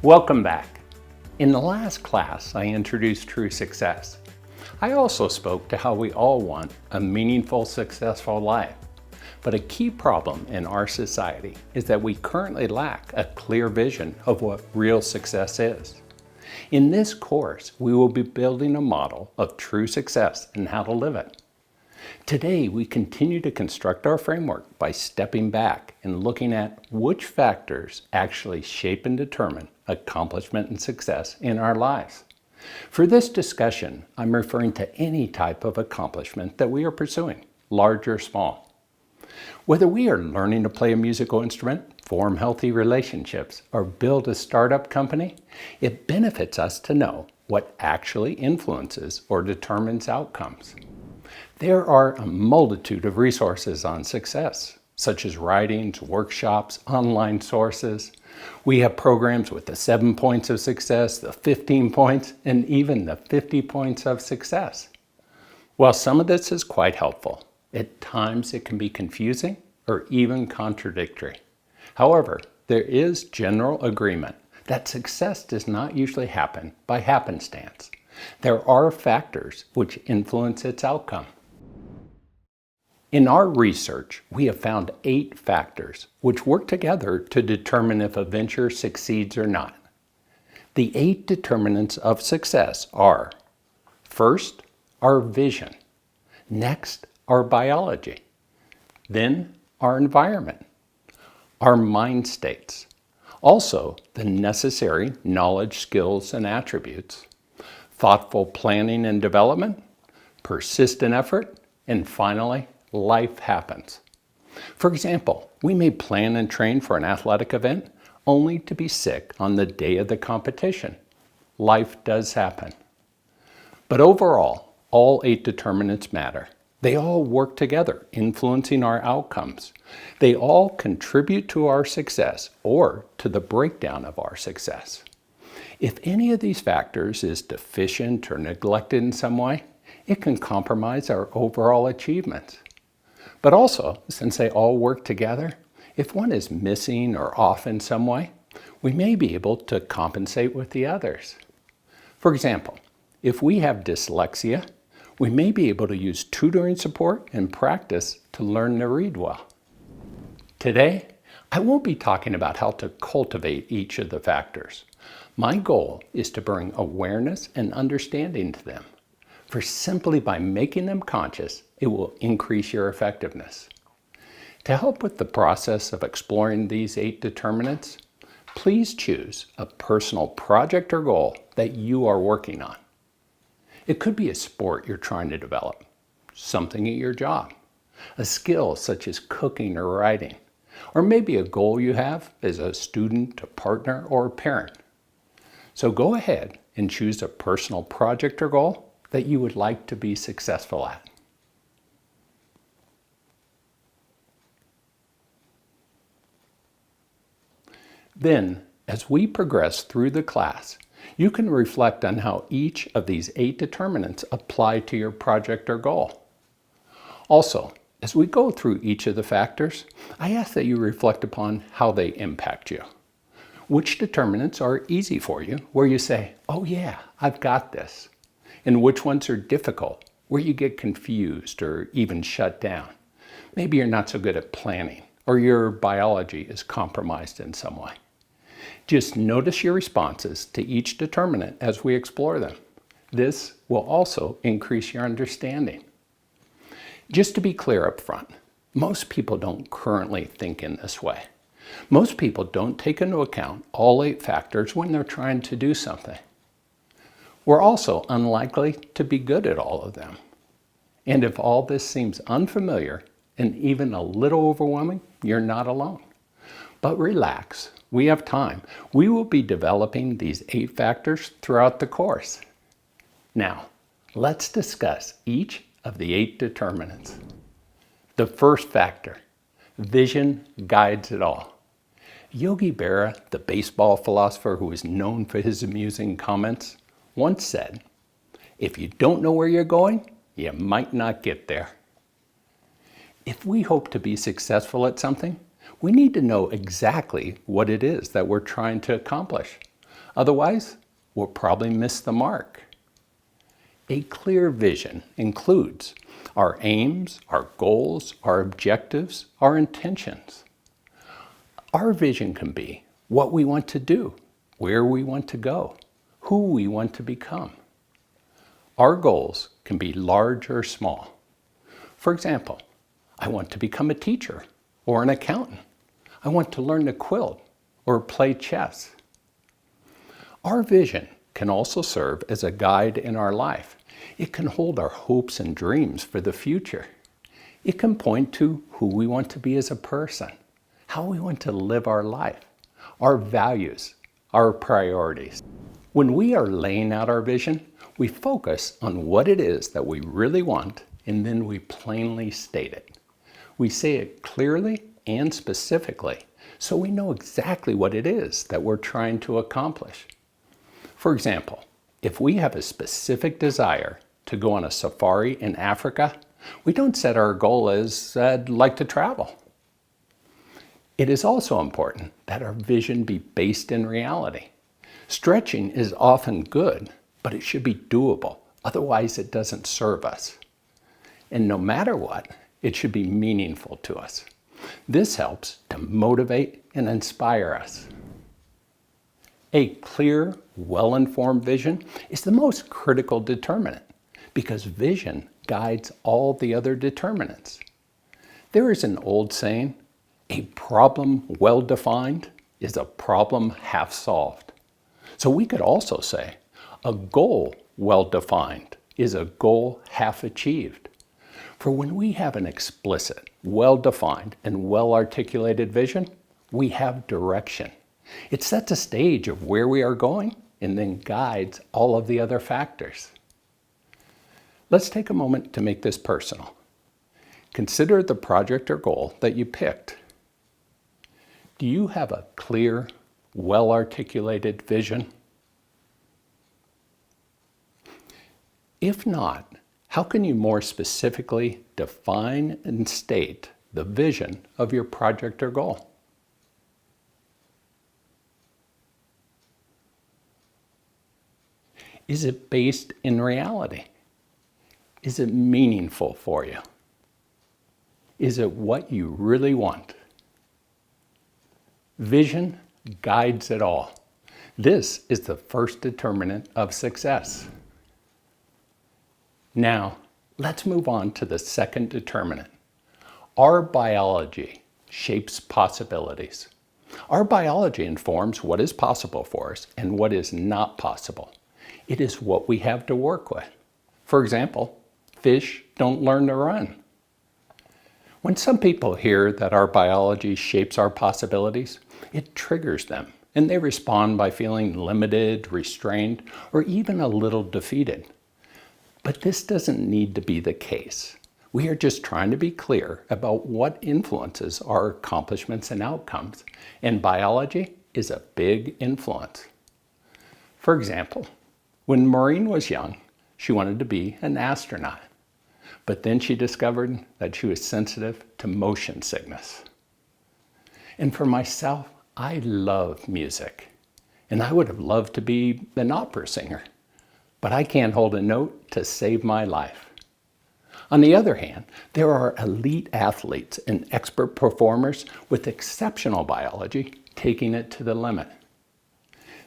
Welcome back. In the last class, I introduced true success. I also spoke to how we all want a meaningful, successful life. But a key problem in our society is that we currently lack a clear vision of what real success is. In this course, we will be building a model of true success and how to live it. Today, we continue to construct our framework by stepping back and looking at which factors actually shape and determine accomplishment and success in our lives. For this discussion, I'm referring to any type of accomplishment that we are pursuing, large or small. Whether we are learning to play a musical instrument, form healthy relationships, or build a startup company, it benefits us to know what actually influences or determines outcomes. There are a multitude of resources on success, such as writings, workshops, online sources. We have programs with the 7 points of success, the 15 points, and even the 50 points of success. While some of this is quite helpful, at times it can be confusing or even contradictory. However, there is general agreement that success does not usually happen by happenstance. There are factors which influence its outcome. In our research, we have found 8 factors which work together to determine if a venture succeeds or not. The 8 determinants of success are: first, our vision; next, our biology; then, our environment; our mind states; also, the necessary knowledge, skills, and attributes; thoughtful planning and development; persistent effort; and finally, life happens. For example, we may plan and train for an athletic event only to be sick on the day of the competition. Life does happen. But overall, all 8 determinants matter. They all work together, influencing our outcomes. They all contribute to our success or to the breakdown of our success. If any of these factors is deficient or neglected in some way, it can compromise our overall achievements. But also, since they all work together, if one is missing or off in some way, we may be able to compensate with the others. For example, if we have dyslexia, we may be able to use tutoring support and practice to learn to read well. Today, I won't be talking about how to cultivate each of the factors. My goal is to bring awareness and understanding to them. For simply by making them conscious, it will increase your effectiveness. To help with the process of exploring these 8 determinants, please choose a personal project or goal that you are working on. It could be a sport you're trying to develop, something at your job, a skill such as cooking or writing, or maybe a goal you have as a student, a partner, or a parent. So go ahead and choose a personal project or goal that you would like to be successful at. Then, as we progress through the class, you can reflect on how each of these 8 determinants apply to your project or goal. Also, as we go through each of the factors, I ask that you reflect upon how they impact you. Which determinants are easy for you, where you say, "Oh yeah, I've got this," and which ones are difficult, where you get confused or even shut down. Maybe you're not so good at planning, or your biology is compromised in some way. Just notice your responses to each determinant as we explore them. This will also increase your understanding. Just to be clear up front, most people don't currently think in this way. Most people don't take into account all 8 factors when they're trying to do something. We're also unlikely to be good at all of them. And if all this seems unfamiliar and even a little overwhelming, you're not alone. But relax, we have time. We will be developing these 8 factors throughout the course. Now, let's discuss each of the 8 determinants. The first factor, vision guides it all. Yogi Berra, the baseball philosopher who is known for his amusing comments, once said, "If you don't know where you're going, you might not get there." If we hope to be successful at something, we need to know exactly what it is that we're trying to accomplish. Otherwise, we'll probably miss the mark. A clear vision includes our aims, our goals, our objectives, our intentions. Our vision can be what we want to do, where we want to go, who we want to become. Our goals can be large or small. For example, I want to become a teacher or an accountant. I want to learn to quilt or play chess. Our vision can also serve as a guide in our life. It can hold our hopes and dreams for the future. It can point to who we want to be as a person, how we want to live our life, our values, our priorities. When we are laying out our vision, we focus on what it is that we really want, and then we plainly state it. We say it clearly and specifically, so we know exactly what it is that we're trying to accomplish. For example, if we have a specific desire to go on a safari in Africa, we don't set our goal as I'd like to travel. It is also important that our vision be based in reality. Stretching is often good, but it should be doable. Otherwise, it doesn't serve us. And no matter what, it should be meaningful to us. This helps to motivate and inspire us. A clear, well-informed vision is the most critical determinant because vision guides all the other determinants. There is an old saying, a problem well-defined is a problem half solved. So we could also say, a goal well-defined is a goal half achieved. For when we have an explicit, well-defined, and well-articulated vision, we have direction. It sets a stage of where we are going and then guides all of the other factors. Let's take a moment to make this personal. Consider the project or goal that you picked. Do you have a clear, well-articulated vision? If not, how can you more specifically define and state the vision of your project or goal? Is it based in reality? Is it meaningful for you? Is it what you really want? Vision guides it all. This is the first determinant of success. Now, let's move on to the second determinant. Our biology shapes possibilities. Our biology informs what is possible for us and what is not possible. It is what we have to work with. For example, fish don't learn to run. When some people hear that our biology shapes our possibilities, it triggers them, and they respond by feeling limited, restrained, or even a little defeated. But this doesn't need to be the case. We are just trying to be clear about what influences our accomplishments and outcomes, and biology is a big influence. For example, when Maureen was young, she wanted to be an astronaut. But then she discovered that she was sensitive to motion sickness. And for myself, I love music. And I would have loved to be an opera singer. But I can't hold a note to save my life. On the other hand, there are elite athletes and expert performers with exceptional biology taking it to the limit.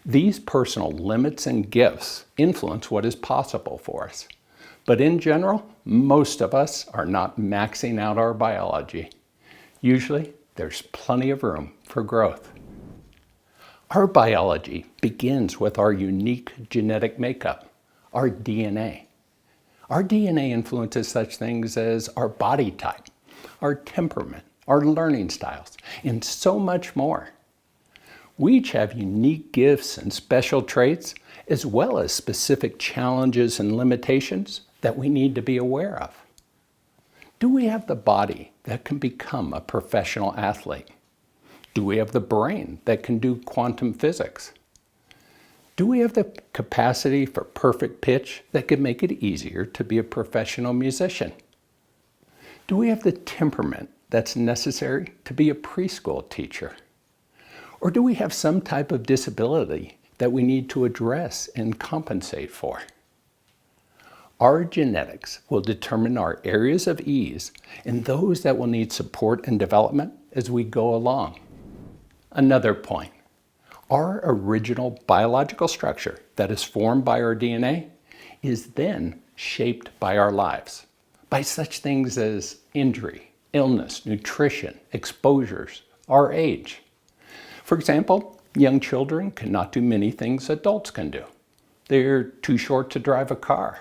These personal limits and gifts influence what is possible for us. But in general, most of us are not maxing out our biology. Usually, there's plenty of room for growth. Our biology begins with our unique genetic makeup, our DNA. Our DNA influences such things as our body type, our temperament, our learning styles, and so much more. We each have unique gifts and special traits, as well as specific challenges and limitations that we need to be aware of. Do we have the body that can become a professional athlete? Do we have the brain that can do quantum physics? Do we have the capacity for perfect pitch that could make it easier to be a professional musician? Do we have the temperament that's necessary to be a preschool teacher? Or do we have some type of disability that we need to address and compensate for. Our genetics will determine our areas of ease and those that will need support and development as we go along. Another point, our original biological structure that is formed by our DNA is then shaped by our lives, by such things as injury, illness, nutrition, exposures, our age. For example, young children cannot do many things adults can do. They're too short to drive a car.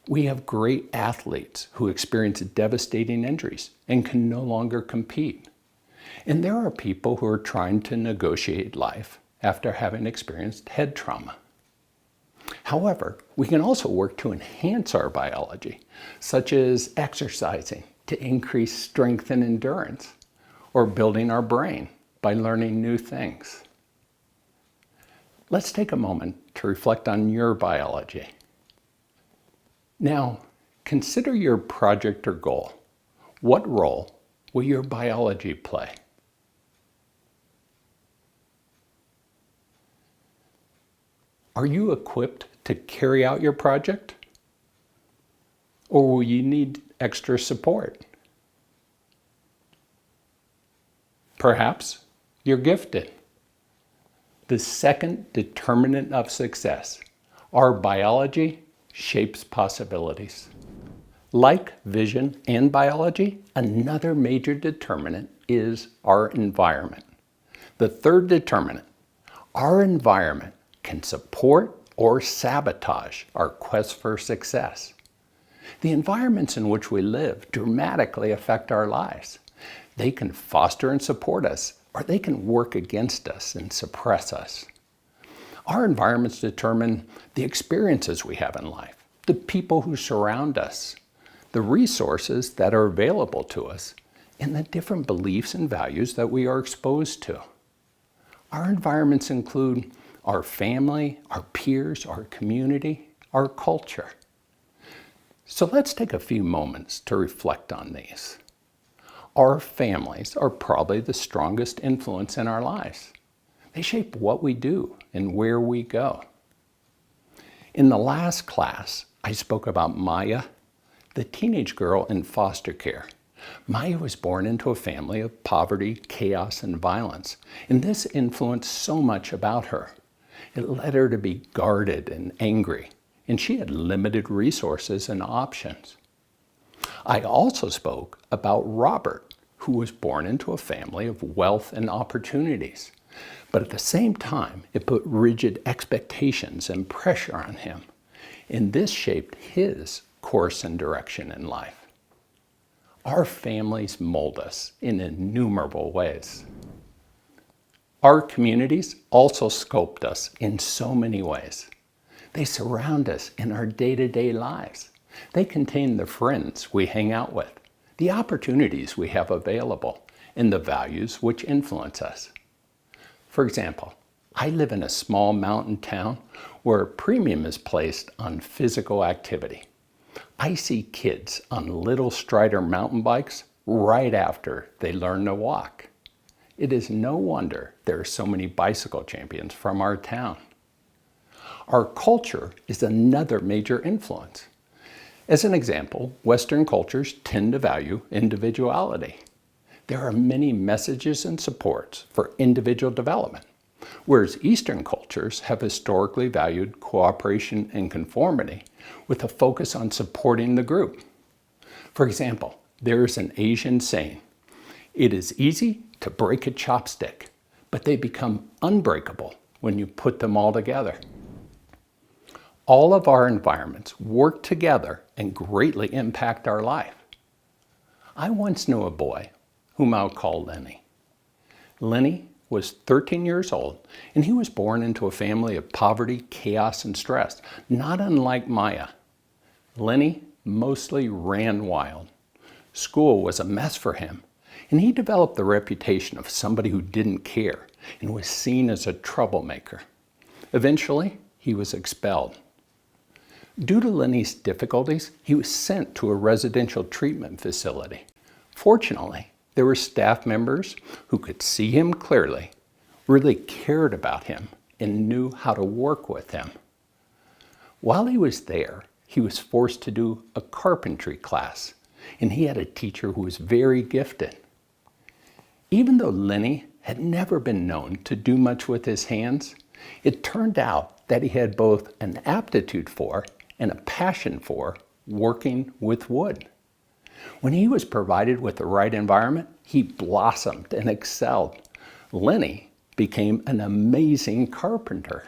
We have great athletes who experience devastating injuries and can no longer compete. And there are people who are trying to negotiate life after having experienced head trauma. However, we can also work to enhance our biology, such as exercising to increase strength and endurance, or building our brain by learning new things. Let's take a moment to reflect on your biology. Now, consider your project or goal. What role will your biology play? Are you equipped to carry out your project? Or will you need extra support? Perhaps you're gifted. The second determinant of success, our biology shapes possibilities. Like vision and biology, another major determinant is our environment. The third determinant, our environment can support or sabotage our quest for success. The environments in which we live dramatically affect our lives. They can foster and support us, or they can work against us and suppress us. Our environments determine the experiences we have in life, the people who surround us, the resources that are available to us, and the different beliefs and values that we are exposed to. Our environments include our family, our peers, our community, our culture. So let's take a few moments to reflect on these. Our families are probably the strongest influence in our lives. They shape what we do and where we go. In the last class, I spoke about Maya, the teenage girl in foster care. Maya was born into a family of poverty, chaos, and violence, and this influenced so much about her. It led her to be guarded and angry, and she had limited resources and options. I also spoke about Robert, who was born into a family of wealth and opportunities. But at the same time, it put rigid expectations and pressure on him, and this shaped his course and direction in life. Our families mold us in innumerable ways. Our communities also sculpt us in so many ways. They surround us in our day-to-day lives. They contain the friends we hang out with, the opportunities we have available, and the values which influence us. For example, I live in a small mountain town where a premium is placed on physical activity. I see kids on little Strider mountain bikes right after they learn to walk. It is no wonder there are so many bicycle champions from our town. Our culture is another major influence. As an example, Western cultures tend to value individuality. There are many messages and supports for individual development, whereas Eastern cultures have historically valued cooperation and conformity with a focus on supporting the group. For example, there is an Asian saying, "It is easy to break a chopstick, but they become unbreakable when you put them all together." All of our environments work together and greatly impact our life. I once knew a boy whom I'll call Lenny. Lenny was 13 years old, and he was born into a family of poverty, chaos, and stress, not unlike Maya. Lenny mostly ran wild. School was a mess for him, and he developed the reputation of somebody who didn't care and was seen as a troublemaker. Eventually, he was expelled. Due to Lenny's difficulties, he was sent to a residential treatment facility. Fortunately, there were staff members who could see him clearly, really cared about him, and knew how to work with him. While he was there, he was forced to do a carpentry class, and he had a teacher who was very gifted. Even though Lenny had never been known to do much with his hands, it turned out that he had both an aptitude for and a passion for working with wood. When he was provided with the right environment, he blossomed and excelled. Lenny became an amazing carpenter.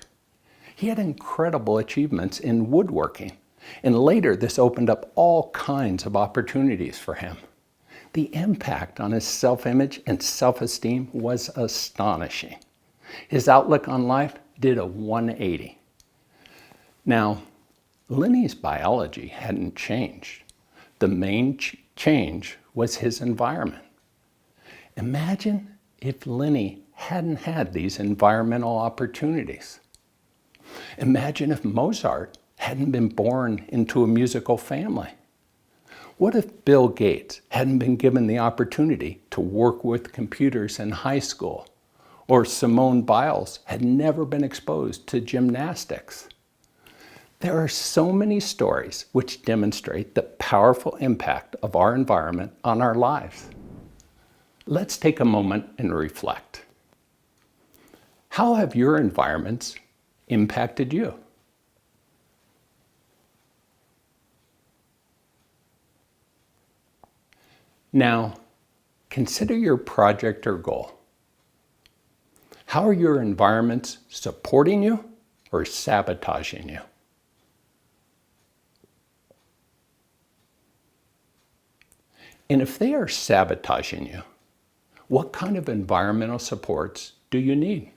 He had incredible achievements in woodworking, and later this opened up all kinds of opportunities for him. The impact on his self-image and self-esteem was astonishing. His outlook on life did a 180. Now, Lenny's biology hadn't changed. The main change was his environment. Imagine if Lenny hadn't had these environmental opportunities. Imagine if Mozart hadn't been born into a musical family. What if Bill Gates hadn't been given the opportunity to work with computers in high school? Or Simone Biles had never been exposed to gymnastics? There are so many stories which demonstrate the powerful impact of our environment on our lives. Let's take a moment and reflect. How have your environments impacted you? Now, consider your project or goal. How are your environments supporting you or sabotaging you? And if they are sabotaging you, what kind of environmental supports do you need?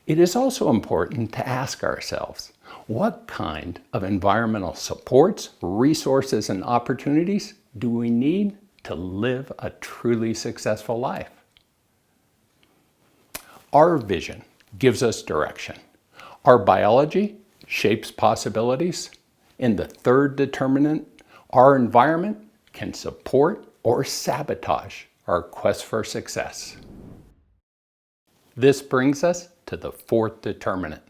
It is also important to ask ourselves, what kind of environmental supports, resources, and opportunities do we need to live a truly successful life? Our vision gives us direction. Our biology shapes possibilities. And the third determinant, our environment can support or sabotage our quest for success. This brings us to the fourth determinant.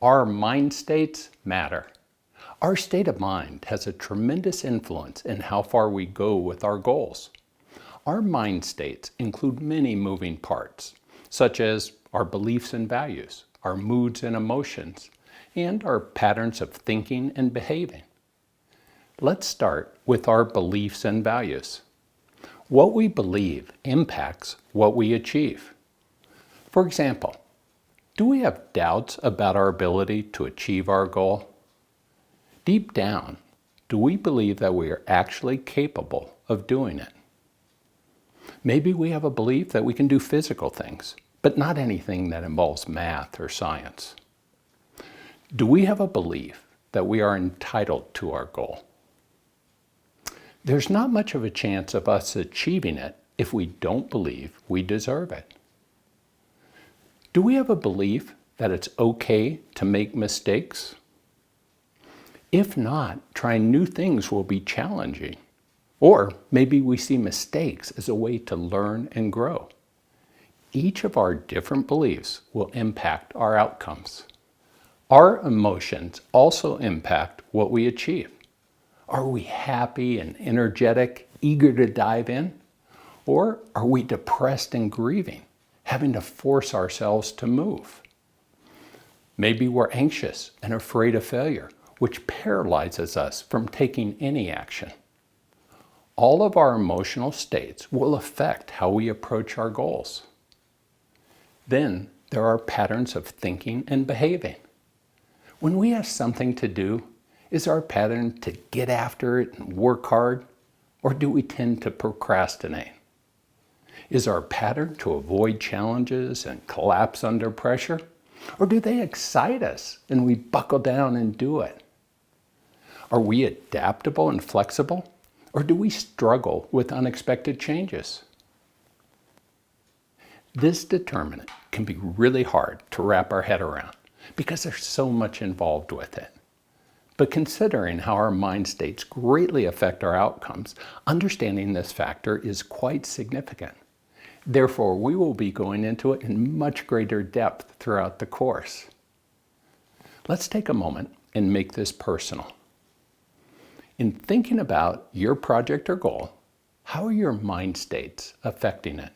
Our mind states matter. Our state of mind has a tremendous influence in how far we go with our goals. Our mind states include many moving parts, such as our beliefs and values, our moods and emotions, and our patterns of thinking and behaving. Let's start with our beliefs and values. What we believe impacts what we achieve. For example, do we have doubts about our ability to achieve our goal? Deep down, do we believe that we are actually capable of doing it? Maybe we have a belief that we can do physical things, but not anything that involves math or science. Do we have a belief that we are entitled to our goal? There's not much of a chance of us achieving it if we don't believe we deserve it. Do we have a belief that it's okay to make mistakes? If not, trying new things will be challenging. Or maybe we see mistakes as a way to learn and grow. Each of our different beliefs will impact our outcomes. Our emotions also impact what we achieve. Are we happy and energetic, eager to dive in? Or are we depressed and grieving, having to force ourselves to move? Maybe we're anxious and afraid of failure, which paralyzes us from taking any action. All of our emotional states will affect how we approach our goals. Then there are patterns of thinking and behaving. When we have something to do, is our pattern to get after it and work hard, or do we tend to procrastinate? Is our pattern to avoid challenges and collapse under pressure, or do they excite us and we buckle down and do it? Are we adaptable and flexible, or do we struggle with unexpected changes? This determinant can be really hard to wrap our head around because there's so much involved with it. But considering how our mind states greatly affect our outcomes, understanding this factor is quite significant. Therefore, we will be going into it in much greater depth throughout the course. Let's take a moment and make this personal. In thinking about your project or goal, how are your mind states affecting it?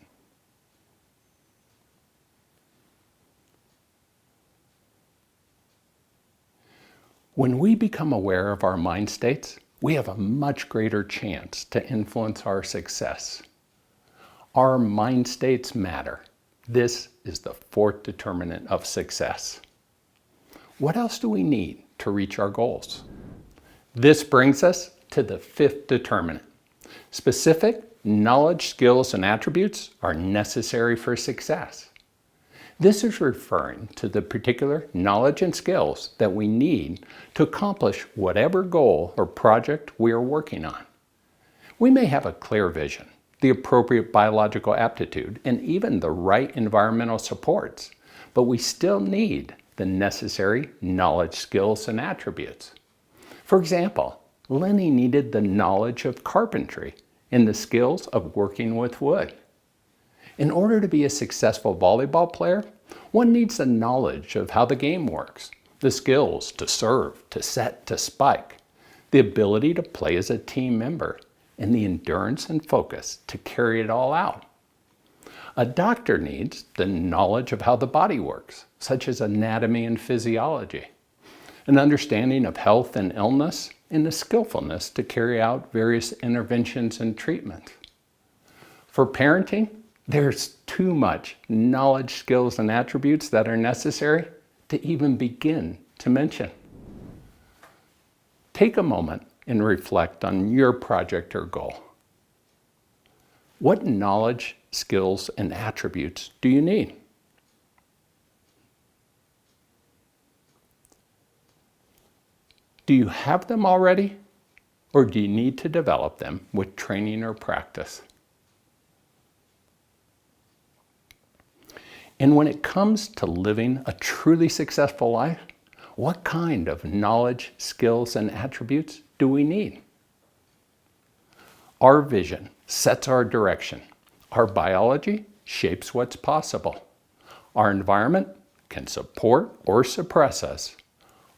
When we become aware of our mind states, we have a much greater chance to influence our success. Our mind states matter. This is the fourth determinant of success. What else do we need to reach our goals? This brings us to the fifth determinant. Specific knowledge, skills, and attributes are necessary for success. This is referring to the particular knowledge and skills that we need to accomplish whatever goal or project we are working on. We may have a clear vision, the appropriate biological aptitude, and even the right environmental supports, but we still need the necessary knowledge, skills, and attributes. For example, Lenny needed the knowledge of carpentry and the skills of working with wood. In order to be a successful volleyball player, one needs the knowledge of how the game works, the skills to serve, to set, to spike, the ability to play as a team member, and the endurance and focus to carry it all out. A doctor needs the knowledge of how the body works, such as anatomy and physiology, an understanding of health and illness, and the skillfulness to carry out various interventions and treatments. For parenting, there's too much knowledge, skills, and attributes that are necessary to even begin to mention. Take a moment and reflect on your project or goal. What knowledge, skills, and attributes do you need? Do you have them already, or do you need to develop them with training or practice? And when it comes to living a truly successful life, what kind of knowledge, skills, and attributes do we need? Our vision sets our direction. Our biology shapes what's possible. Our environment can support or suppress us.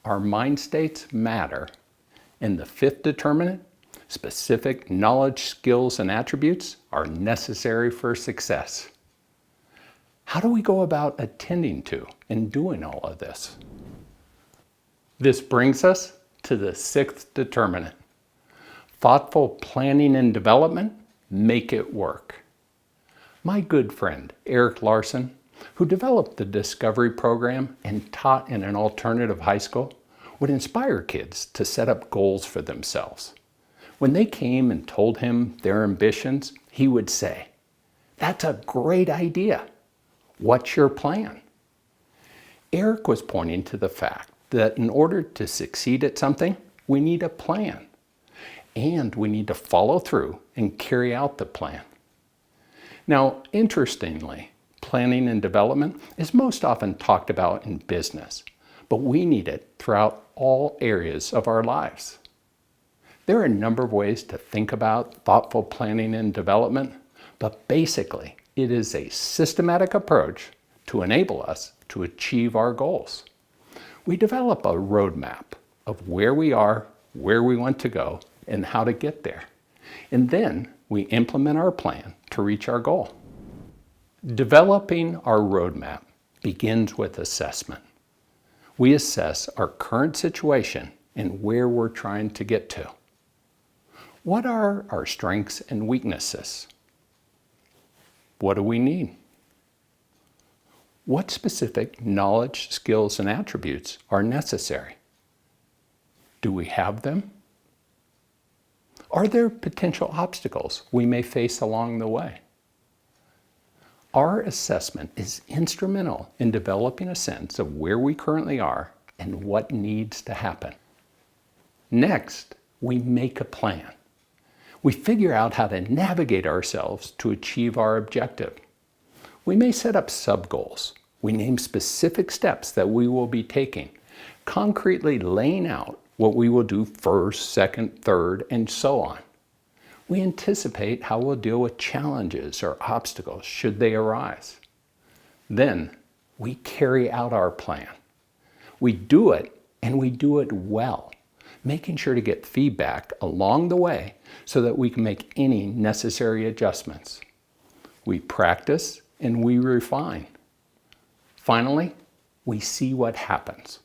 Our mind states matter. And the fifth determinant, specific knowledge, skills, and attributes are necessary for success. How do we go about attending to and doing all of this? This brings us to the sixth determinant. Thoughtful planning and development make it work. My good friend, Eric Larson, who developed the Discovery program and taught in an alternative high school, would inspire kids to set up goals for themselves. When they came and told him their ambitions, he would say, "That's a great idea. What's your plan?" Eric was pointing to the fact that in order to succeed at something, we need a plan. And we need to follow through and carry out the plan. Now, interestingly, planning and development is most often talked about in business, but we need it throughout all areas of our lives. There are a number of ways to think about thoughtful planning and development, but basically, it is a systematic approach to enable us to achieve our goals. We develop a roadmap of where we are, where we want to go, and how to get there. And then we implement our plan to reach our goal. Developing our roadmap begins with assessment. We assess our current situation and where we're trying to get to. What are our strengths and weaknesses? What do we need? What specific knowledge, skills, and attributes are necessary? Do we have them? Are there potential obstacles we may face along the way? Our assessment is instrumental in developing a sense of where we currently are and what needs to happen. Next, we make a plan. We figure out how to navigate ourselves to achieve our objective. We may set up sub-goals. We name specific steps that we will be taking, concretely laying out what we will do first, second, third, and so on. We anticipate how we'll deal with challenges or obstacles should they arise. Then we carry out our plan. We do it, and we do it well, making sure to get feedback along the way so that we can make any necessary adjustments. We practice and we refine. Finally, we see what happens.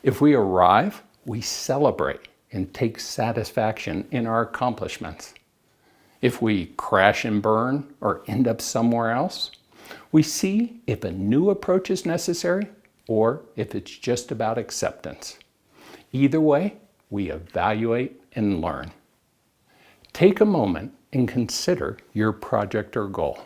If we arrive, we celebrate and take satisfaction in our accomplishments. If we crash and burn or end up somewhere else, we see if a new approach is necessary or if it's just about acceptance. Either way, we evaluate and learn. Take a moment and consider your project or goal.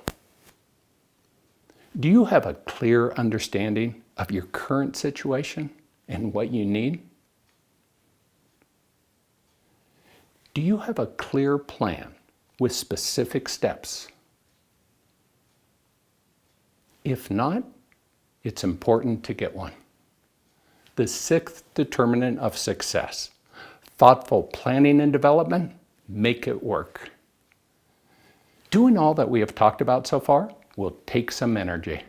Do you have a clear understanding of your current situation and what you need? Do you have a clear plan with specific steps? If not, it's important to get one. The sixth determinant of success: thoughtful planning and development. Make it work. Doing all that we have talked about so far will take some energy.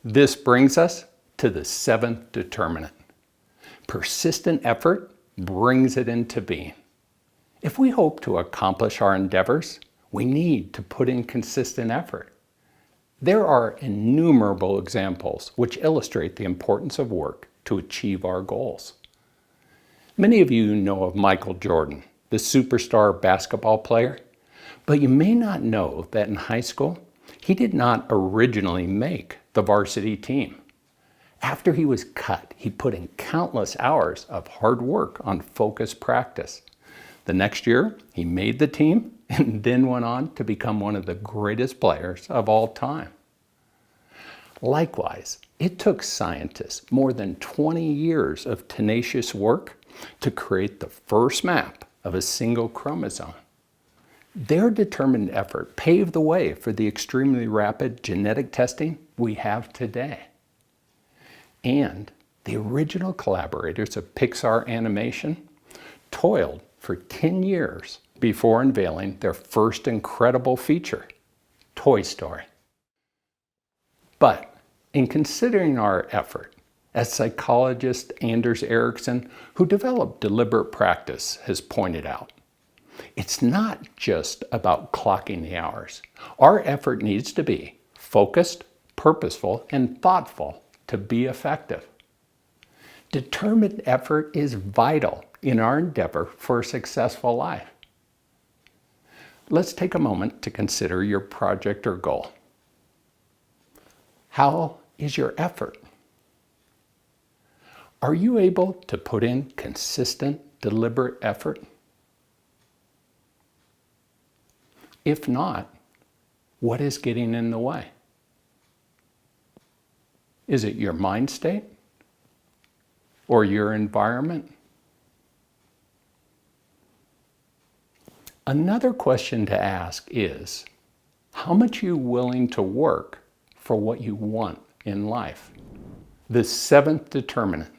This brings us to the seventh determinant. Persistent effort brings it into being. If we hope to accomplish our endeavors, we need to put in consistent effort. There are innumerable examples which illustrate the importance of work to achieve our goals. Many of you know of Michael Jordan, the superstar basketball player, but you may not know that in high school, he did not originally make the varsity team. After he was cut, he put in countless hours of hard work on focused practice. The next year, he made the team and then went on to become one of the greatest players of all time. Likewise, it took scientists more than 20 years of tenacious work to create the first map of a single chromosome. Their determined effort paved the way for the extremely rapid genetic testing we have today. And the original collaborators of Pixar Animation toiled for 10 years before unveiling their first incredible feature, Toy Story. But in considering our effort, as psychologist Anders Ericsson, who developed deliberate practice, has pointed out, it's not just about clocking the hours. Our effort needs to be focused, purposeful, and thoughtful to be effective. Determined effort is vital in our endeavor for a successful life. Let's take a moment to consider your project or goal. How is your effort? Are you able to put in consistent, deliberate effort? If not, what is getting in the way? Is it your mind state or your environment? Another question to ask is, how much are you willing to work for what you want in life? The seventh determinant,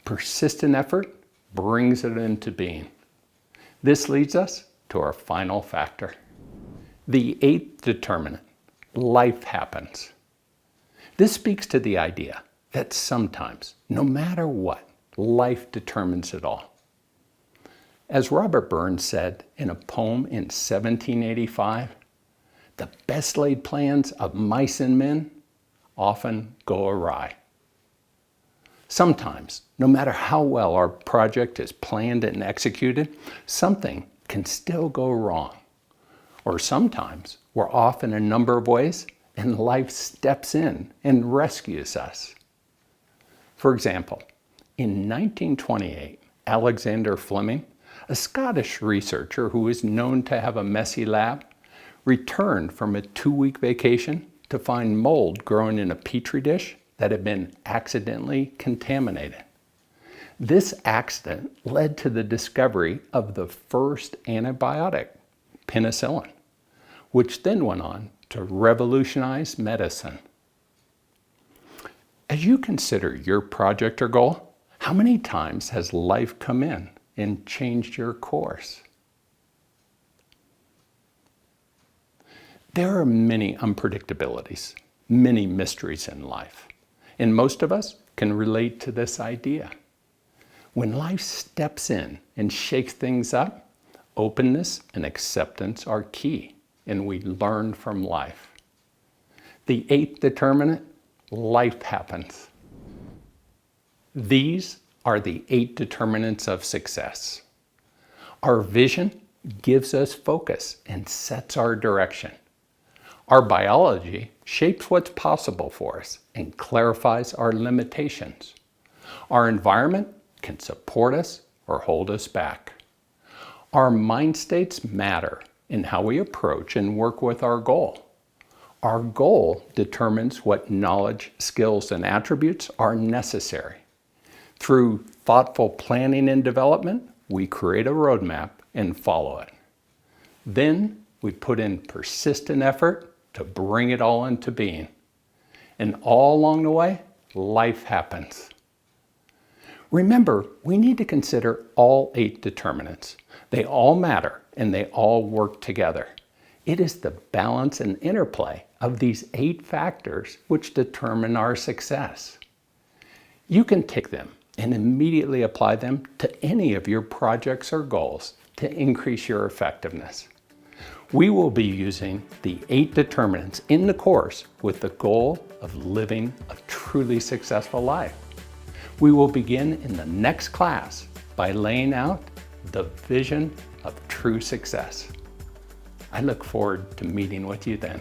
persistent effort, brings it into being. This leads us to our final factor. The eighth determinant, life happens. This speaks to the idea that sometimes, no matter what, life determines it all. As Robert Burns said in a poem in 1785, the best laid plans of mice and men often go awry. Sometimes, no matter how well our project is planned and executed, something can still go wrong. Or sometimes we're off in a number of ways and life steps in and rescues us. For example, in 1928, Alexander Fleming, a Scottish researcher who is known to have a messy lab, returned from a 2-week vacation to find mold growing in a petri dish that had been accidentally contaminated. This accident led to the discovery of the first antibiotic, penicillin, which then went on to revolutionize medicine. As you consider your project or goal, how many times has life come in and changed your course? There are many unpredictabilities, many mysteries in life, and most of us can relate to this idea. When life steps in and shakes things up, openness and acceptance are key, and we learn from life. The eighth determinant, life happens. These are the 8 determinants of success. Our vision gives us focus and sets our direction. Our biology shapes what's possible for us and clarifies our limitations. Our environment can support us or hold us back. Our mind states matter in how we approach and work with our goal. Our goal determines what knowledge, skills, and attributes are necessary. Through thoughtful planning and development, we create a roadmap and follow it. Then we put in persistent effort to bring it all into being. And all along the way, life happens. Remember, we need to consider all 8 determinants. They all matter and they all work together. It is the balance and interplay of these 8 factors which determine our success. You can take them and immediately apply them to any of your projects or goals to increase your effectiveness. We will be using the 8 determinants in the course with the goal of living a truly successful life. We will begin in the next class by laying out the vision of true success. I look forward to meeting with you then.